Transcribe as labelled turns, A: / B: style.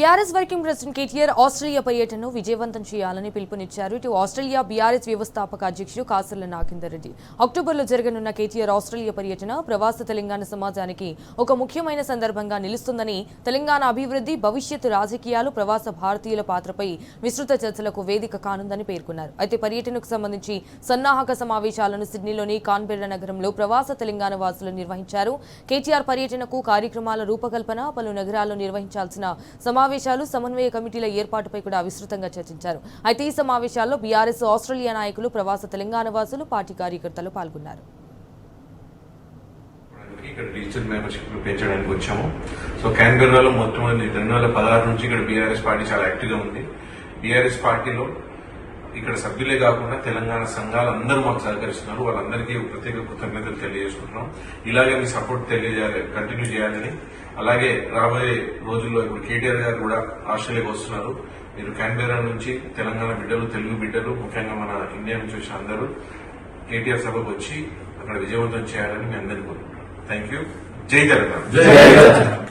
A: BRS working president KTR Australia పర్యటనను విజయవంతం చేయాలని పిలుపునిచ్చారు. ఇటు ఆస్ట్రేలియా బీఆర్ఎస్ వ్యవస్థాపక అధ్యక్షుడు కాసర్ల నాగేందర్ రెడ్డి అక్టోబర్లో జరగనున్న కేటీఆర్ ఆస్ట్రేలియా పర్యటన ప్రవాస తెలంగాణ సమాజానికి ఒక ముఖ్యమైన సందర్భంగా నిలుస్తుందని, తెలంగాణ అభివృద్ధి, భవిష్యత్తు రాజకీయాలు, ప్రవాస భారతీయుల పాత్రపై విస్తృత చర్చలకు వేదిక కానుందని పేర్కొన్నారు. అయితే పర్యటనకు సంబంధించి సన్నాహక సమావేశాలను సిడ్నీలోని కాన్బెర్రా నగరంలో ప్రవాస తెలంగాణ వాసులు నిర్వహించారు. కేటీఆర్ పర్యటనకు కార్యక్రమాల రూపకల్పన, పలు నగరాల్లో నిర్వహించాల్సిన సమావేశాలు, సమన్వయ కమిటీల ఏర్పాటుపై కూడా విస్తృతంగా చర్చించారు. అయితే ఈ సమావేశాల్లో బీఆర్ఎస్, ఆస్ట్రేలియా నాయకులు, ప్రవాస తెలంగాణ వాసులు, పార్టీ కార్యకర్తలు పాల్గొన్నారు.
B: ఇక్కడ డిజిటల్ మెంబర్షిప్ పెంచడానికి వచ్చాము. సో కాన్బెర్రాలో మొట్టమొదటి 2016 నుంచి ఇక్కడ బీఆర్ఎస్ పార్టీ చాలా యాక్టివ్ గా ఉంది. బీఆర్ఎస్ పార్టీలో ఇక్కడ సభ్యులే కాకుండా తెలంగాణ సంఘాలు అందరూ మాకు సహకరిస్తున్నారు. వాళ్ళందరికీ ప్రత్యేక కృతజ్ఞతలు తెలియజేసుకుంటున్నాం. ఇలాగే మీ సపోర్ట్ కంటిన్యూ చేయాలని, అలాగే రాబోయే రోజుల్లో ఇప్పుడు కేటీఆర్ గారు కూడా ఆస్ట్రేలియాకి వస్తున్నారు. మీరు కాన్బెర్రా నుంచి తెలంగాణ బిడ్డలు, తెలుగు బిడ్డలు, ముఖ్యంగా మన ఇండియా నుంచి వచ్చిన అందరూ కేటీఆర్ సభకు వచ్చి అక్కడ విజయవంతం చేయాలని మీ అందరికీ కోరుకుంటున్నాం. Thank you. జై తెలంగాణ.